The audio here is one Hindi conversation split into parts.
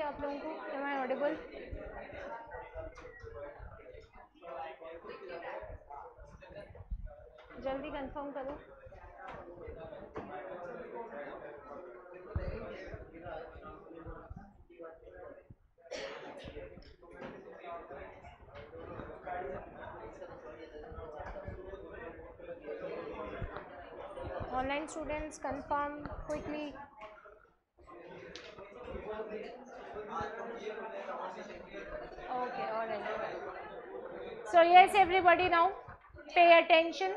आप लोगों को? Am I audible? जल्दी कंफर्म करो। Online students confirm quickly. Okay, all right. So yes, everybody now pay attention.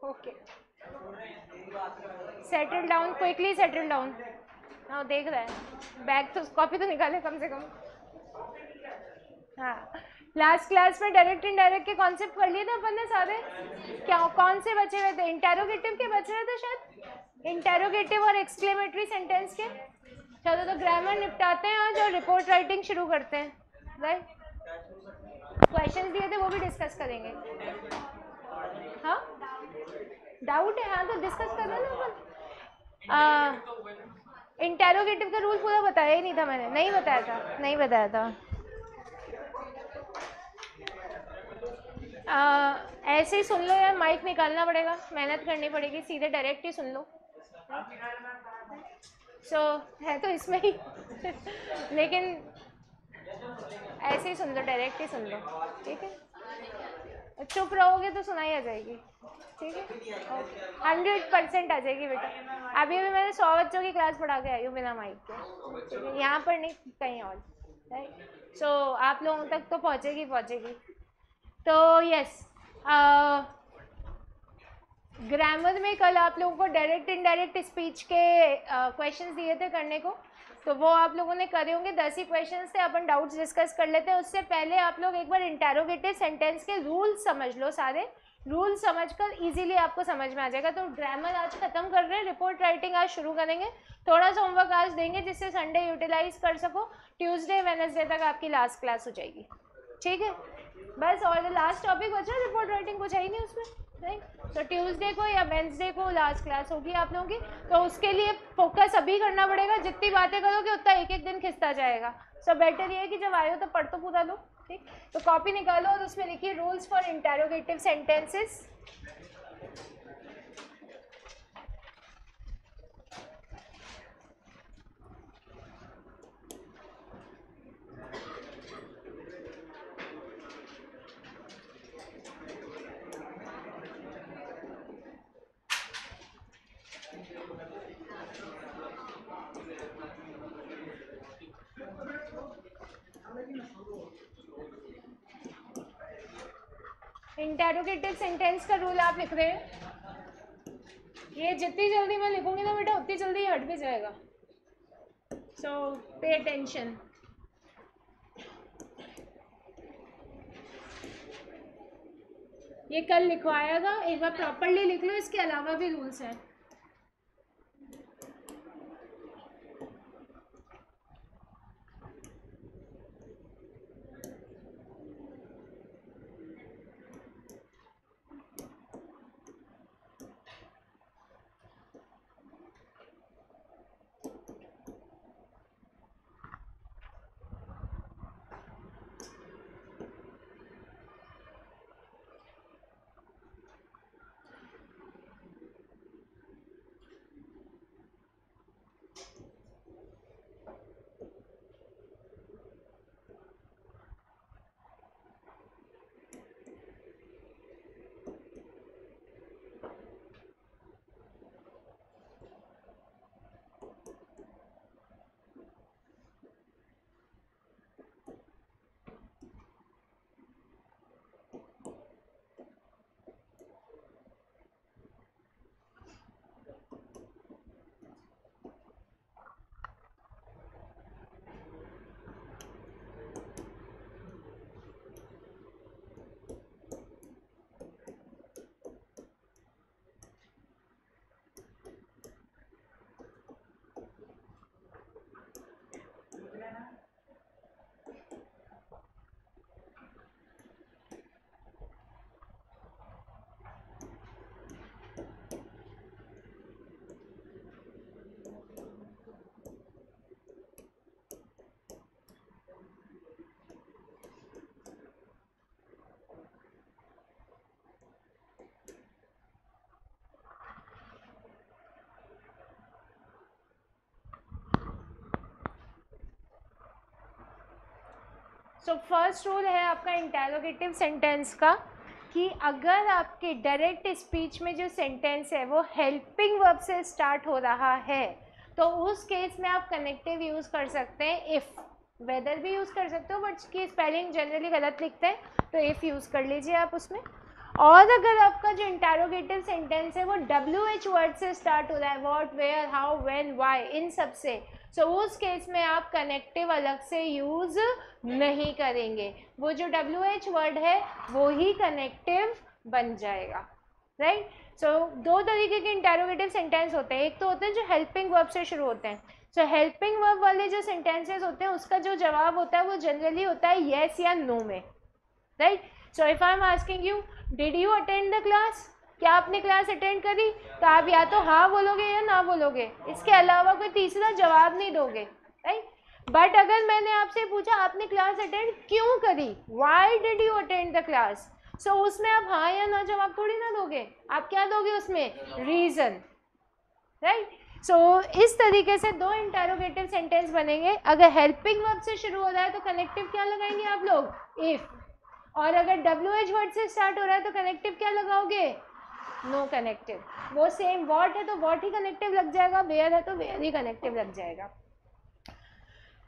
Okay. Settle down quickly. Settle down. Now देख रहा है बैग तो कॉपी तो निकाले कम से कम। हाँ, लास्ट क्लास में डायरेक्ट इनडायरेक्ट के कॉन्सेप्ट पढ़ लिए थे अपन ने सारे। क्या कौन से बचे हुए थे? इंटेरोगेटिव के बचे हुए थे शायद, इंटेरोगेटिव और एक्सक्लेमेटरी सेंटेंस के। चलो तो ग्रामर निपटाते हैं आज और रिपोर्ट राइटिंग शुरू करते हैं। राइट, क्वेश्चंस दिए थे वो भी डिस्कस करेंगे। हाँ, डाउट है? हाँ तो डिस्कस कर रहे ना अपन। इंटेरोगेटिव का रूल पूरा बताया ही नहीं था मैंने, नहीं बताया था, नहीं बताया था। ऐसे ही सुन लो यार, माइक निकालना पड़ेगा, मेहनत करनी पड़ेगी, सीधे डायरेक्ट ही सुन लो। सो है तो इसमें ही लेकिन ऐसे ही सुन लो, डायरेक्ट ही सुन लो, ठीक है? चुप रहोगे तो सुनाई आ जाएगी, ठीक है? 100% आ जाएगी बेटा। अभी भी मैंने 100 बच्चों की क्लास पढ़ा के आई हूँ बिना माइक के, ठीक है? यहाँ पर नहीं, कहीं और, राइट? सो आप लोगों तक तो पहुँचेगी पहुँचेगी। तो यस, ग्रामर में कल आप लोगों को डायरेक्ट इनडायरेक्ट स्पीच के क्वेश्चंस दिए थे करने को, तो वो आप लोगों ने करे होंगे। 10 ही क्वेश्चंस थे, अपन डाउट्स डिस्कस कर लेते हैं। उससे पहले आप लोग एक बार इंटेरोगेटिव सेंटेंस के रूल्स समझ लो, सारे रूल्स समझकर इजीली आपको समझ में आ जाएगा। तो ग्रामर आज खत्म कर रहे हैं, रिपोर्ट राइटिंग आज शुरू करेंगे। थोड़ा सा होमवर्क आज देंगे जिससे संडे यूटिलाइज कर सको। ट्यूसडे वेडनेसडे तक आपकी लास्ट क्लास हो जाएगी, ठीक है? बस, और लास्ट टॉपिक बचा रिपोर्ट राइटिंग, कुछ है ही नहीं उसमें, राइट? तो ट्यूसडे को या वेंसडे को लास्ट क्लास होगी आप लोगों की। तो उसके लिए फोकस अभी करना पड़ेगा, जितनी बातें करोगे उतना एक एक दिन खिंचता जाएगा। सो बेटर ये है कि जब आए हो तो पढ़ तो पूरा लो, ठीक? तो कॉपी निकालो और उसमें लिखिए rules for interrogative sentences. Interrogative sentence का रूल आप लिख रहे हैं, ये जितनी जल्दी मैं लिखूंगी ना बेटा उतनी जल्दी हट भी जाएगा। सो पे अटेंशन। ये कल लिखवाया था, एक बार प्रॉपरली लिख लो, इसके अलावा भी रूल्स हैं। सो फर्स्ट रूल है आपका इंटेरोगेटिव सेंटेंस का कि अगर आपके डायरेक्ट स्पीच में जो सेंटेंस है वो हेल्पिंग वर्ब से स्टार्ट हो रहा है तो उस केस में आप कनेक्टिव यूज़ कर सकते हैं, इफ़ वेदर भी यूज़ कर सकते हो बट की स्पेलिंग जनरली गलत लिखते हैं तो इफ़ यूज़ कर लीजिए आप उसमें। और अगर आपका जो इंटेरोगेटिव सेंटेंस है वो WH वर्ड से स्टार्ट हो रहा है, what, where, how, when, why, इन सब से, सो उस केस में आप कनेक्टिव अलग से यूज़ नहीं करेंगे, वो जो WH वर्ड है वो ही कनेक्टिव बन जाएगा, राइट। सो दो तरीके के इंटेरोगेटिव सेंटेंस होते हैं, एक तो होते हैं जो हेल्पिंग वर्ब से शुरू होते हैं। सो हेल्पिंग वर्ब वाले जो सेंटेंसेस होते हैं उसका जो जवाब होता है वो जनरली होता है येस या नो में, right. So if I am asking you did you attend the class, क्या आपने क्लास अटेंड करी, तो आप या तो हाँ बोलोगे या ना बोलोगे, इसके अलावा कोई तीसरा जवाब नहीं दोगे, राइट। बट अगर मैंने आपसे पूछा आपने क्लास अटेंड क्यों करी, why did you attend the class, so उसमें आप हाँ या ना जवाब थोड़ी ना दोगे, आप क्या दोगे उसमें, रीज़न, राइट। सो इस तरीके से दो इंटेरोगेटिव सेंटेंस बनेंगे। अगर हेल्पिंग वर्ब से शुरू हो रहा है तो कनेक्टिव क्या लगाएंगे आप लोग, इफ़, और अगर WH वर्ड से स्टार्ट हो रहा है तो कनेक्टिव क्या लगाओगे, नो कनेक्टिव। वो सेम व्हाट है तो व्हाट ही कनेक्टिव लग जाएगा, वेयर है तो वेयर ही कनेक्टिव लग जाएगा।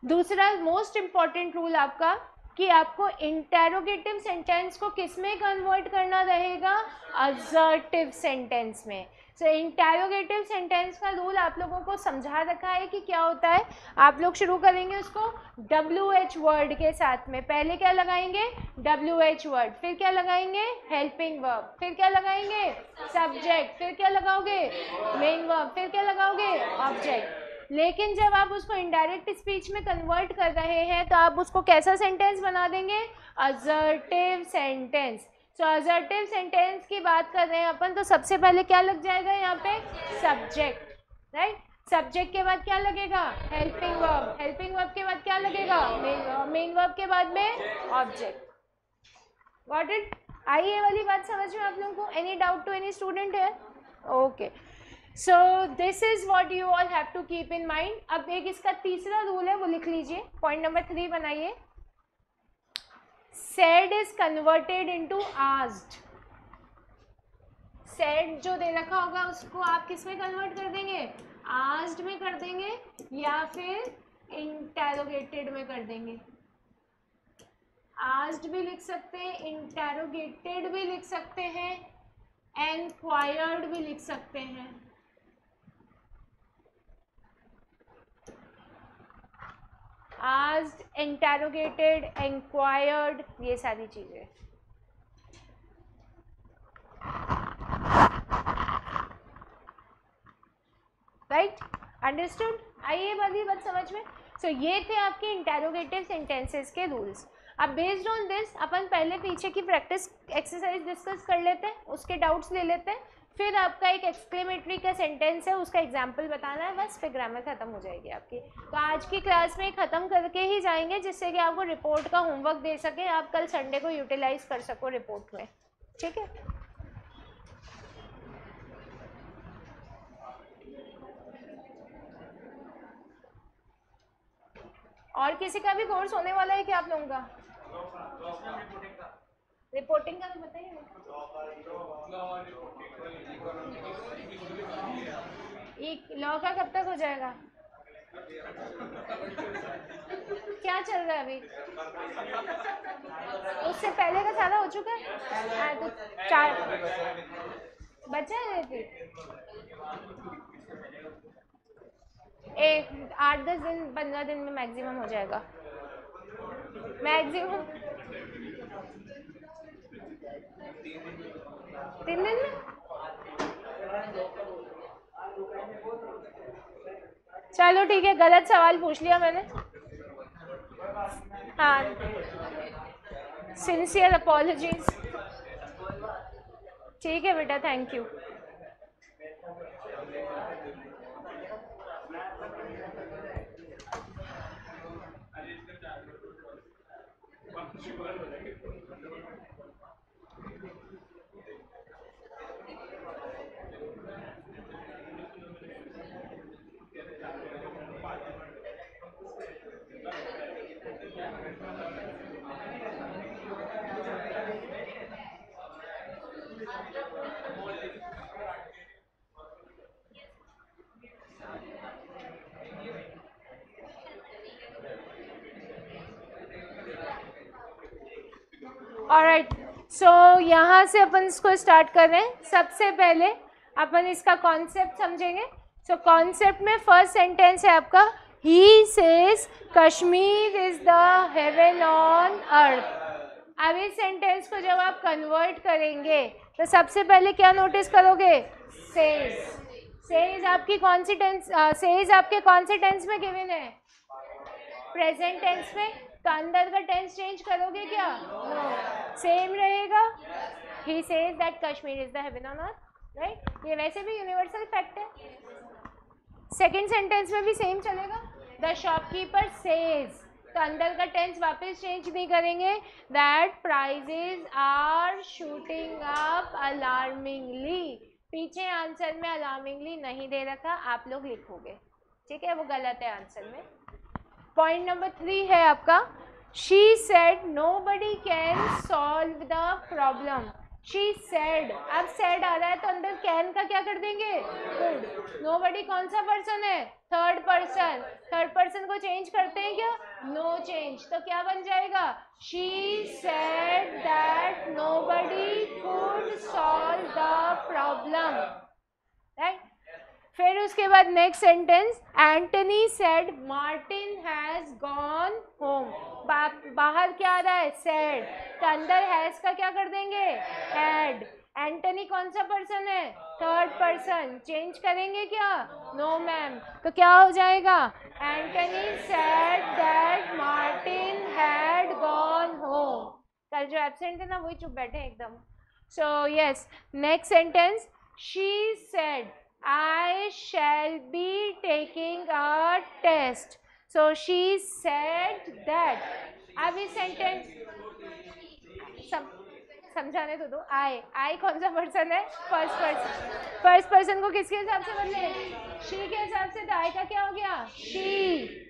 दूसरा मोस्ट इम्पॉर्टेंट रूल आपका कि आपको इंटेरोगेटिव सेंटेंस को किस में कन्वर्ट करना रहेगा, असर्टिव सेंटेंस में। सो इंटेरोगेटिव सेंटेंस का रूल आप लोगों को समझा रखा है कि क्या होता है। आप लोग शुरू करेंगे उसको WH वर्ड के साथ में, पहले क्या लगाएंगे, WH वर्ड, फिर क्या लगाएंगे, हेल्पिंग वर्ब, फिर क्या लगाएंगे, सब्जेक्ट, फिर क्या लगाओगे, मेन वर्ब, फिर क्या लगाओगे, ऑब्जेक्ट। लेकिन जब आप उसको इनडायरेक्ट स्पीच में कन्वर्ट कर रहे हैं तो आप उसको कैसा सेंटेंस बना देंगे, असर्टिव सेंटेंस। सो असर्टिव सेंटेंस की बात कर रहे हैं अपन, तो सबसे पहले क्या लग जाएगा यहाँ पे, सब्जेक्ट, राइट। सब्जेक्ट के बाद क्या लगेगा, हेल्पिंग वर्ब, हेल्पिंग वर्ब के बाद क्या लगेगा, मेन वर्ब, मेन वर्ब के बाद में ऑब्जेक्ट। गॉट इट, आई ये वाली बात समझ में आप लोगों को, any doubt to any student है, okay. So this is what you all have to keep in mind. अब एक इसका तीसरा रूल है वो लिख लीजिए, पॉइंट नंबर 3 बनाइए, said is converted into asked. Said जो दे रखा होगा उसको आप किस में कन्वर्ट कर देंगे, आस्क्ड में कर देंगे या फिर इंटेरोगेटेड में कर देंगे। आस्क्ड भी लिख सकते हैं, इंटेरोगेटेड भी लिख सकते हैं, एनक्वायर्ड भी लिख सकते हैं। asked, interrogated, inquired, ये सारी चीज़ें, राइट, अंडरस्टूड, आइए वाली बात समझ में। सो ये थे आपके इंटेरोगेटिव सेंटेंसेस के रूल्स। अब बेस्ड ऑन दिस अपन पहले पीछे की प्रैक्टिस एक्सरसाइज डिस्कस कर लेते हैं, उसके डाउट्स ले लेते हैं, फिर आपका एक एक्सक्लेमेटरी का सेंटेंस है उसका एग्जाम्पल बताना है, बस फिर ग्रामर खत्म हो जाएगी आपकी। तो आज की क्लास में ख़त्म करके ही जाएंगे जिससे कि आपको रिपोर्ट का होमवर्क दे सकें, आप कल संडे को यूटिलाइज कर सको रिपोर्ट में, ठीक है। और किसी का भी कोर्स होने वाला है क्या आप लोगों का, रिपोर्टिंग का तो बताइए। एक लॉ का कब तक हो जाएगा, क्या चल रहा है अभी, उससे पहले का सारा हो चुका है, तो 4 बचा है फिर, एक 8-10 दिन 15 दिन में मैक्सिमम हो जाएगा, मैक्सिमम 3 दिन में। चलो ठीक है, गलत सवाल पूछ लिया मैंने, हाँ, सिंसियर अपॉलजीज, ठीक है बेटा, थैंक यू। ऑलराइट, सो यहाँ से अपन इसको स्टार्ट कर रहे हैं. सबसे पहले अपन इसका कॉन्सेप्ट समझेंगे. सो कॉन्सेप्ट में फर्स्ट सेंटेंस है आपका, he says Kashmir is the heaven on earth. अब इस सेंटेंस को जब आप कन्वर्ट करेंगे तो सबसे पहले क्या नोटिस करोगे, सेज. सेज आपकी कौन सी टेंस, सेज आपके कौन से टेंस में गिवन है, प्रेजेंट टेंस में. तो अंदर का टेंस चेंज करोगे क्या, नो, सेम रहेगा. He says that Kashmir is the heaven on earth, right. ये वैसे भी यूनिवर्सल फैक्ट है. सेकेंड सेंटेंस में भी सेम चलेगा, द शॉपकीपर सेज. तो अंदर का टेंस वापस चेंज नहीं करेंगे, that prices are shooting up alarmingly. पीछे आंसर में अलार्मिंगली नहीं दे रखा, आप लोग लिखोगे, ठीक है, वो गलत है आंसर में. पॉइंट नंबर 3 है आपका, she said nobody can solve the problem. She said, अब सेड आ रहा है तो अंदर कैन का क्या कर देंगे, कुड. नोबडी कौन सा पर्सन है, थर्ड पर्सन. थर्ड पर्सन को चेंज करते हैं क्या, नो चेंज. तो क्या बन जाएगा, she said that nobody could solve the problem, right. फिर उसके बाद next sentence, Antony said Martin has gone home. बाहर क्या आ रहा है, सेड. तो अंदर हैज का क्या कर देंगे, हैड. एंटनी कौन सा पर्सन है, थर्ड पर्सन. चेंज करेंगे क्या, नो मैम. तो क्या हो जाएगा, Antony said that Martin had gone home. कल जो एब्सेंट है ना वही चुप बैठे एकदम. So yes, next sentence, she said I shall be taking a test. So she said that. अब इस सेंटेंस समझाने तो दो. आई कौन सा पर्सन है, फर्स्ट पर्सन. फर्स्ट पर्सन को किसके हिसाब से बदले, शी के हिसाब से. तो आई का क्या हो गया, शी.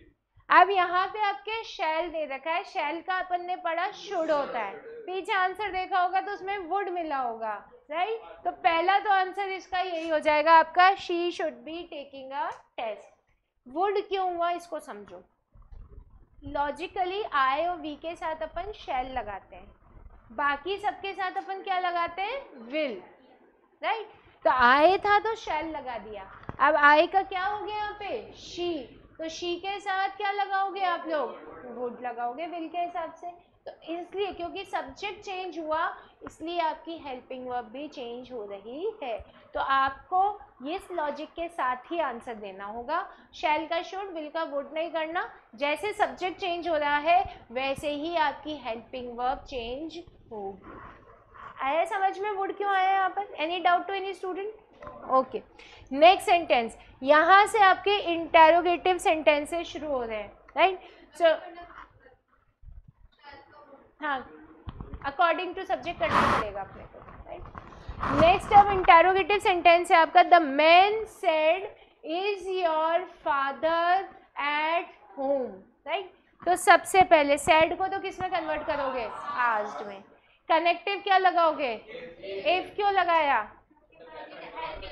अब यहाँ पे आपके शैल दे रखा है, शैल का अपन ने पढ़ा शुड होता है. पीछे आंसर देखा होगा तो उसमें वुड मिला होगा, राइट. तो पहला तो आंसर इसका यही हो जाएगा आपका, she should be taking a test. Would क्यों हुआ इसको समझो. लॉजिकली आई और वी के साथ अपन शैल लगाते हैं, बाकी सबके साथ अपन क्या लगाते हैं, विल, राइट. तो आई था तो शैल लगा दिया. अब आई का क्या हो गया यहाँ पे, शी. तो शी के साथ क्या लगाओगे आप लोग, वुड लगाओगे विल के हिसाब से. तो इसलिए क्योंकि सब्जेक्ट चेंज हुआ इसलिए आपकी हेल्पिंग वर्ब भी चेंज हो रही है. तो आपको इस लॉजिक के साथ ही आंसर देना होगा. शैल का शुड, विल का वुड नहीं करना. जैसे सब्जेक्ट चेंज हो रहा है वैसे ही आपकी हेल्पिंग वर्ब चेंज होगी. आया समझ में वुड क्यों आया यहाँ पर, any doubt to any student, okay. Next sentence, यहाँ से आपके इंटेरोगेटिव सेंटेंसेस शुरू हो रहे हैं, राइट. सो हाँ, अकॉर्डिंग टू सब्जेक्ट करना पड़ेगा अपने को, राइट. नेक्स्ट अब इंटेरोगेटिव सेंटेंस है आपका, the man said is your father at home, right. तो सबसे पहले सेड को तो किस में कन्वर्ट करोगे, आस्क्ड में. कनेक्टिव क्या लगाओगे, इफ. क्यों लगाया,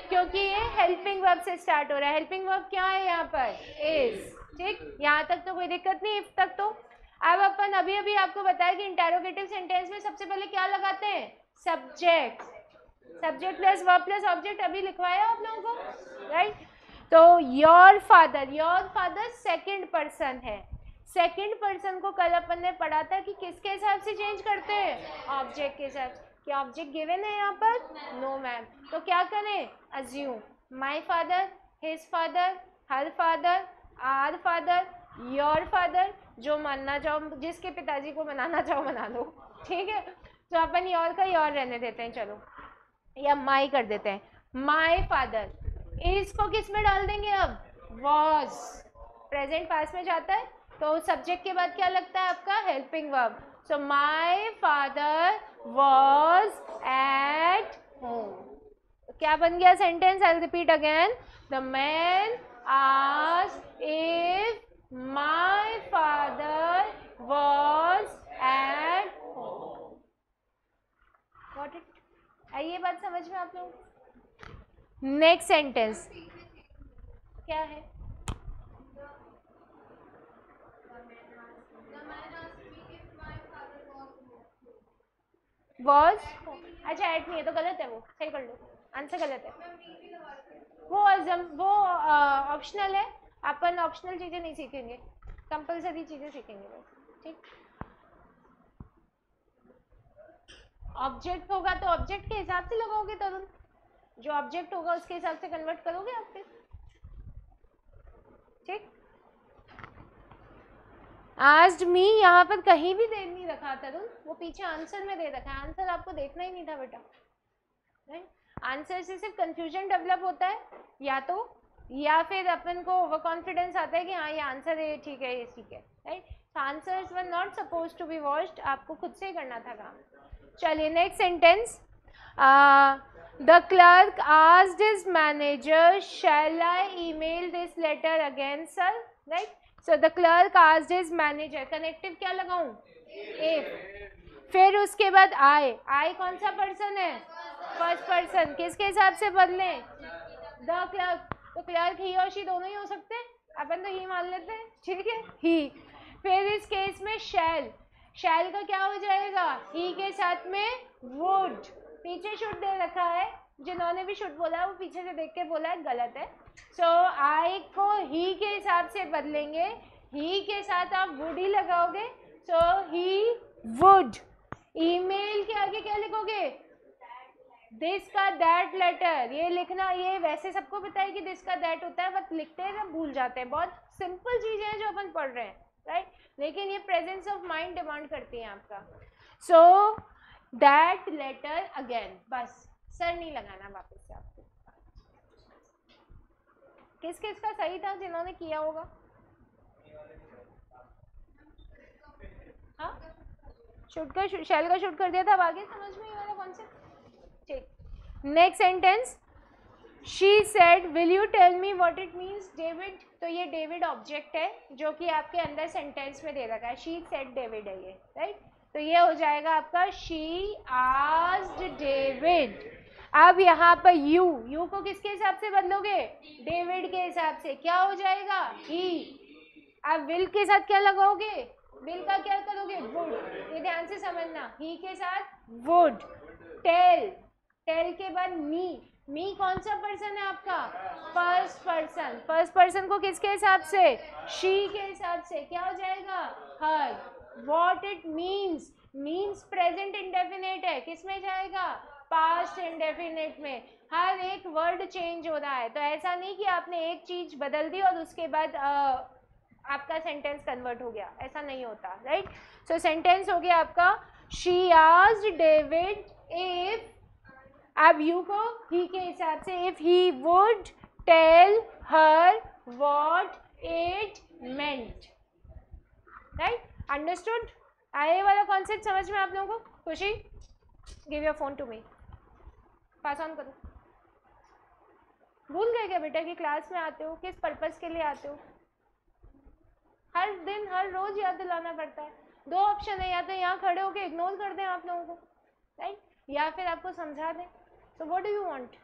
क्योंकि ये हेल्पिंग वर्ब से स्टार्ट हो रहा है. हेल्पिंग वर्ब क्या है यहाँ पर, इज, ठीक. यहाँ तक तो कोई दिक्कत नहीं, इफ तक तो. अब अपन अभी आपको बताया कि इंटेरोगेटिव सेंटेंस में सबसे पहले क्या लगाते हैं, subject. Subject plus verb plus object अभी लिखवाया आप लोगों को, राइट. तो योर फादर सेकंड पर्सन है. सेकंड पर्सन को कल अपन ने पढ़ा था कि किसके हिसाब से चेंज करते हैं, ऑब्जेक्ट के हिसाब से. क्या ऑब्जेक्ट गिवन है यहाँ पर, नो मैम. तो क्या करें, assume. My father, his father, her father, our father, your father. जो मानना चाहो, जिसके पिताजी को मनाना चाहो मना लो, ठीक है. तो अपन योर का योर रहने देते हैं, चलो, या माई कर देते हैं. माई फादर, इसको किस में डाल देंगे अब, वॉज. प्रेजेंट पास में जाता है तो सब्जेक्ट के बाद क्या लगता है आपका, helping verb. So my father was at home. क्या बन गया sentence, I will repeat again. The man asked if my father was at home. Got it. ये बात समझ में आप लोग. नेक्स्ट सेंटेंस क्या है, वॉज, अच्छा एट नहीं है तो गलत है, वो सही कर लो, आंसर गलत है। वो ऑप्शनल है, अपन ऑप्शनल चीजें नहीं सीखेंगे, कंपलसरी चीजें सीखेंगे बस, ठीक। ऑब्जेक्ट होगा तो ऑब्जेक्ट के हिसाब से लगाओगे तरुण, जो ऑब्जेक्ट होगा उसके हिसाब से कन्वर्ट करोगे आप फिर, ठीक। आस्क्ड मी यहाँ पर कहीं भी दे नहीं रखा तरुण, वो पीछे आंसर में दे रखा है, आंसर आपको देखना ही नहीं था बेटा, आंसर से सिर्फ कंफ्यूजन डेवलप होता है, या फिर अपन को ओवर कॉन्फिडेंस आता है कि हाँ ये आंसर है, ठीक है ये ठीक है, right. Answers were not suppose to be watched, आपको खुद से ही करना था काम। चलिए next sentence, the clerk asked his manager shall I email this letter again sir, right. So the clerk asked his manager, connective क्या लगाऊं, इफ, फिर उसके बाद आई कौन सा पर्सन है, फर्स्ट पर्सन, किसके हिसाब से बदले, द क्लर्क, तो क्लर्क ही और शी दोनों ही हो सकते हैं, अपन तो ही मान लेते हैं, ठीक है, ही। फिर इस केस में शैल का क्या हो जाएगा, ही के साथ में वुड, पीछे शुड दे रखा है, जिन्होंने भी शुड बोला है वो पीछे से देख के बोला है, गलत है। सो आई को ही के हिसाब से बदलेंगे, ही के साथ आप वुड ही लगाओगे, सो ही वुड। ईमेल के आगे क्या लिखोगे, दिस का दैट लेटर, ये लिखना, ये वैसे सबको पता है कि दिस का दैट होता है, बट लिखते हैं जब भूल जाते हैं, बहुत सिंपल चीजें हैं जो अपन पढ़ रहे हैं, राइट, लेकिन ये प्रेजेंस ऑफ माइंड डिमांड करती है आपका। सो दैट लेटर अगेन, बस सर नहीं लगाना वापस से आपको। किस किस का सही था जिन्होंने किया होगा, हाँ शुड का शैल का शुड कर दिया था, अब आगे समझ में ये वाला कॉन्सेप्ट, ठीक। Next sentence, she said will you tell me what it means David, तो ये डेविड ऑब्जेक्ट है जो कि आपके अंदर सेंटेंस में दे रखा है, शी सेड डेविड है ये, राइट। तो ये हो जाएगा आपका शी आस्क्ड डेविड। अब यहाँ पर यू को किसके हिसाब से बदलोगे, डेविड के हिसाब से, क्या हो जाएगा, ही। अब विल के साथ क्या लगाओगे, विल का क्या करोगे, वुड, ये ध्यान से समझना, ही के साथ वुड। टेल के बाद मी कौन सा पर्सन है आपका, फर्स्ट पर्सन को किसके हिसाब से, शी के हिसाब से, क्या हो जाएगा, हर। What it means present indefinite है, किस में जाएगा, पास्ट इंडेफिनेट में। हर एक वर्ड चेंज हो रहा है, तो ऐसा नहीं कि आपने एक चीज बदल दी और उसके बाद आपका सेंटेंस कन्वर्ट हो गया, ऐसा नहीं होता, राइट। सो सेंटेंस हो गया आपका, शी आस्क्ड डेविड इफ, अब यू को ही के हिसाब से, if he would tell her what it meant, right, understood. आए वाला कॉन्सेप्ट समझ में आप लोगों को, खुशी give your phone to me, pass on करो। भूल गए क्या बेटा कि क्लास में आते हो किस पर्पस के लिए आते हो, हर दिन हर रोज याद दिलाना पड़ता है। दो ऑप्शन है, या तो यहाँ खड़े होकर इग्नोर कर दें आप लोगों को, राइट, या फिर आपको समझा दें। So what do you want,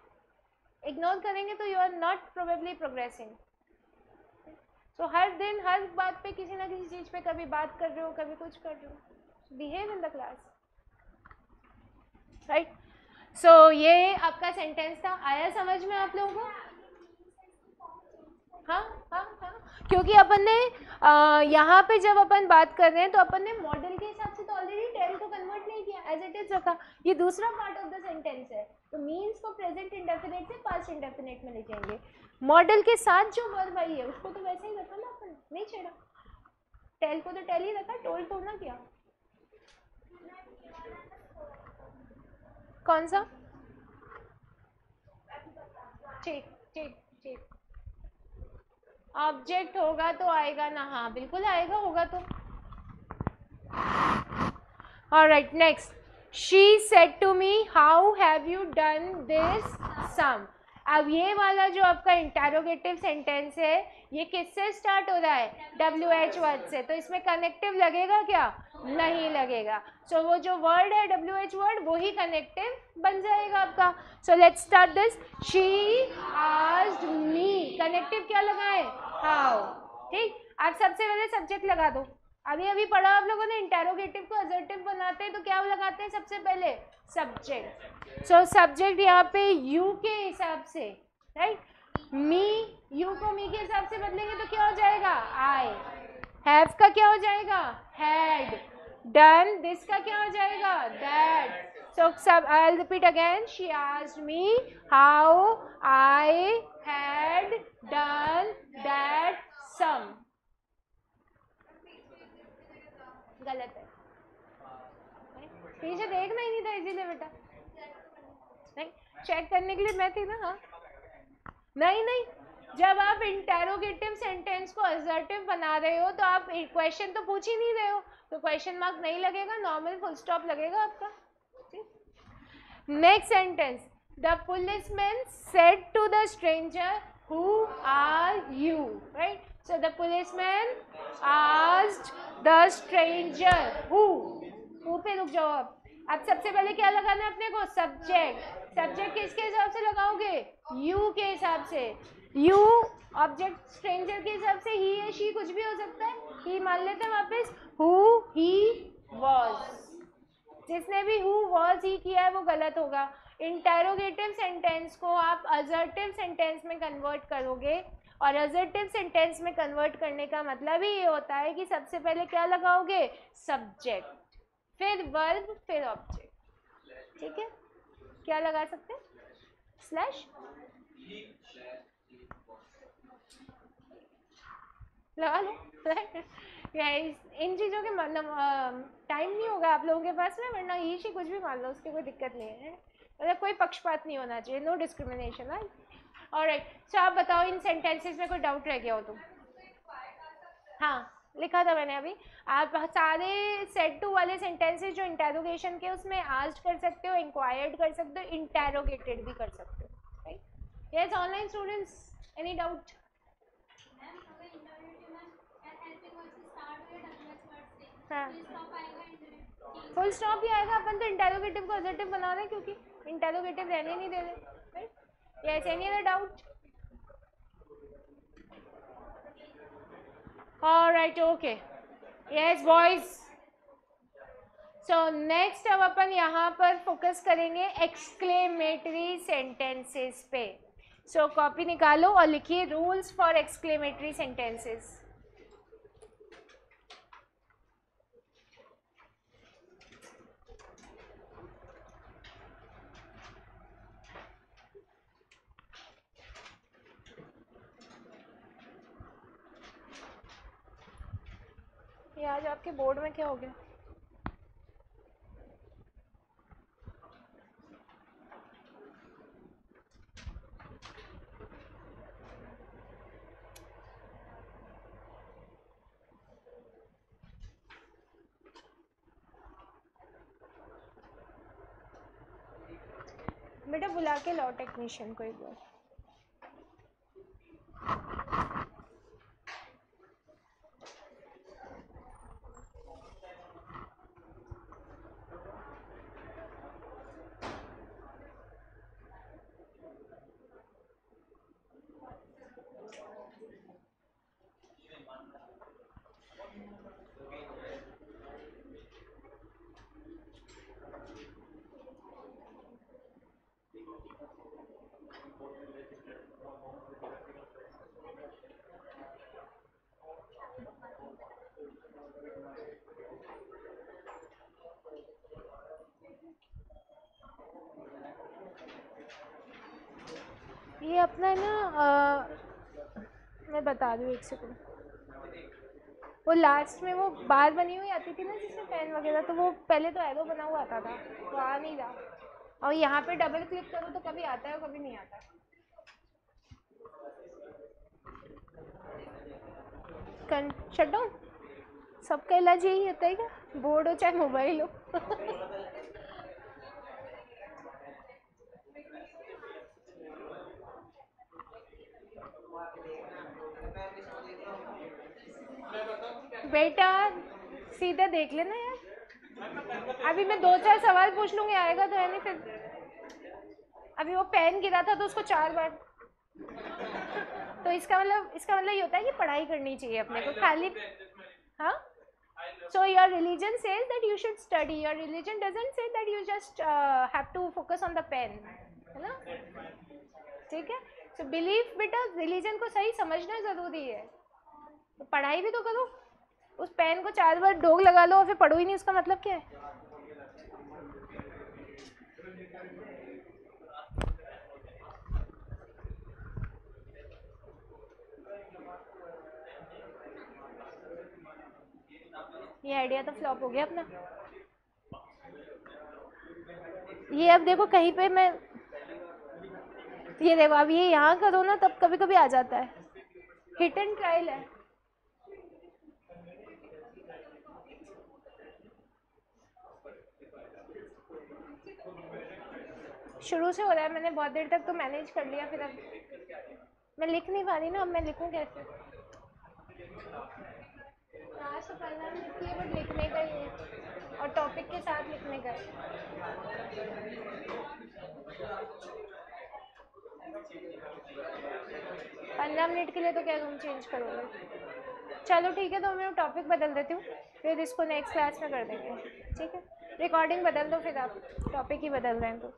ignore करेंगे तो you are not probably progressing. So हर दिन हर बात पे किसी ना किसी चीज पे, कभी बात कर रहे हो कभी कुछ कर रहे हो, behave in the class, right. So ये आपका सेंटेंस था, आया समझ में आप लोगों को, हाँ हाँ हाँ, क्योंकि अपन ने यहाँ पे जब अपन बात कर रहे हैं तो अपन ने मॉडल के हिसाब से तो ऑलरेडी टेल को कन्वर्ट नहीं किया, एज इट इज रखा, ये दूसरा पार्ट ऑफ द सेंटेंस है, तो मीन्स को प्रेजेंट इंडेफिनिट से पास्ट इंडेफिनिट में ले जाएंगे। मॉडल के साथ जो वर्ब आई है उसको तो वैसे ही रखा ना अपन, नहीं छेड़ा, टेल को तो टेल ही रखा, टोल्ड तो ना किया। कौन सा, ठीक ठीक ठीक, ऑब्जेक्ट होगा तो आएगा ना, हाँ बिल्कुल आएगा, होगा तो। Alright next, she said to me how have you done this sum. अब ये वाला जो आपका इंटरोगेटिव सेंटेंस है ये किससे स्टार्ट हो रहा है, WH वर्ड से, तो इसमें कनेक्टिव लगेगा क्या, नहीं लगेगा। सो वो जो वर्ड है WH वर्ड वो ही कनेक्टिव बन जाएगा आपका। So let's start this, she asked me, connective क्या लगाए, हाउ, ठीक। आप सबसे पहले सब्जेक्ट लगा दो, अभी अभी पढ़ा आप लोगों ने, इंटेरोगेटिव को असर्टिव बनाते हैं तो क्या लगाते हैं सबसे पहले, सब्जेक्ट. सो सब्जेक्ट यहाँ पे यू के हिसाब से, राइट. मी, यू को मी के हिसाब से बदलेंगे तो क्या हो जाएगा, आई. हैव का क्या हो जाएगा, हैड. डन, दिस का क्या हो जाएगा, that. So I'll repeat again. She asked me how I had done that sum. गलत है, पीछे देखना ही नहीं था इसीलिए बेटा. नहीं, चेक करने के लिए मैं थी ना. हाँ, नहीं नहीं, जब आप इंटेरोगेटिव सेंटेंस को असर्टिव बना रहे हो तो आप क्वेश्चन तो पूछ ही नहीं रहे हो, तो क्वेश्चन मार्क नहीं लगेगा, नॉर्मल फुल स्टॉप लगेगा आपका. Next sentence. The policeman said to the stranger, "Who are you?" Right? So the policeman asked the stranger, "Who?" Who पे रुक जाओ आप. अब सबसे पहले क्या लगाना है अपने को, सब्जेक्ट. सब्जेक्ट किसके हिसाब से लगाओगे, यू के हिसाब से. यू ऑब्जेक्ट स्ट्रेंजर के हिसाब से ही है, शी कुछ भी हो सकता है, ही मान लेते हैं वापस. हु ही वॉज, जिसने भी हु वॉज ही किया है वो गलत होगा. इंटेरोगेटिव सेंटेंस को आप असर्टिव सेंटेंस में कन्वर्ट करोगे, और असर्टिव सेंटेंस में कन्वर्ट करने का मतलब ही ये होता है कि सबसे पहले क्या लगाओगे, सब्जेक्ट, फिर वर्ब, फिर ऑब्जेक्ट. ठीक है, क्या लगा सकते हैं, स्लैश लगा लो. इन चीज़ों के मतलब टाइम नहीं होगा आप लोगों के पास में, वरना ये शी कुछ भी मान लो, उसकी कोई दिक्कत नहीं है. मतलब कोई पक्षपात नहीं होना चाहिए, नो डिस्क्रिमिनेशन. है ऑलराइट. सो आप बताओ इन सेंटेंसेस में कोई डाउट रह गया हो तो. हाँ, लिखा था मैंने अभी. आप सारे सेट टू वाले सेंटेंसेस जो इंटेरोगेशन के, उसमें आस्क्ड कर सकते हो, इंक्वायर्ड कर सकते हो, इंटेरोगेटेड भी कर सकते हो. Right. Yes, online students, any doubt. हाँ, फुल स्टॉप ही आएगा. अपन तो इंटेरोगेटिव को असर्टिव बना रहे हैं क्योंकि इंटेरोगेटिव रहने नहीं दे रहे. Right. Yes, any other doubt. Alright, okay. Yes boys. So next अब अपन यहाँ पर फोकस करेंगे एक्सक्लेमेटरी सेंटेंसेस पे. सो कॉपी निकालो और लिखिए रूल्स फॉर एक्सक्लेमेटरी सेंटेंसेस. ये आज आपके बोर्ड में क्या हो गया, बेटा बुला के लाओ टेक्नीशियन को एक बार. ये अपना ना मैं बता दूँ, एक सेकंड. वो लास्ट में वो बार बनी हुई आती थी ना जिसमें पेन वगैरह, तो वो पहले तो एरो बना हुआ आता था, तो आ नहीं रहा. और यहाँ पे डबल क्लिक करो तो कभी आता है और कभी नहीं आता. Shut down. सबका इलाज यही होता है क्या, बोर्ड हो चाहे मोबाइल हो. बेटा सीधा देख लेना यार, अभी मैं 2-4 सवाल पूछ लूँगी, आएगा तो है नहीं फिर. अभी वो पेन गिरा था तो उसको 4 बार, तो इसका मतलब ये होता है कि पढ़ाई करनी चाहिए अपने को खाली. हाँ, So your religion says that you should study. Your religion doesn't say that you just have to focus on the pen, है ना? ठीक है? So belief बेटा religion को सही समझना ज़रूरी है. तो पढ़ाई भी तो करो. उस पेन को 4 बार डोग लगा लो और फिर पढ़ो ही नहीं, उसका मतलब क्या है? ये आइडिया तो फ्लॉप हो गया अपना. ये अब देखो कहीं पे मैं ये देखो अब ये यहाँ करो ना तब कभी कभी आ जाता है. हिट एंड ट्रायल है. शुरू से हो रहा है, मैंने बहुत देर तक तो मैनेज कर लिया, फिर अब मैं लिख नहीं पा रही ना. अब मैं लिखूं कैसे? आज तो 15 मिनट की बट लिखने का ही है और टॉपिक के साथ लिखने का है. 15 मिनट के लिए तो क्या तुम चेंज करोगे? चलो ठीक है, तो मैं टॉपिक बदल देती हूँ, फिर इसको नेक्स्ट क्लास में कर देंगे. ठीक है, रिकॉर्डिंग बदल दो, फिर आप टॉपिक ही बदल रहे हैं तो.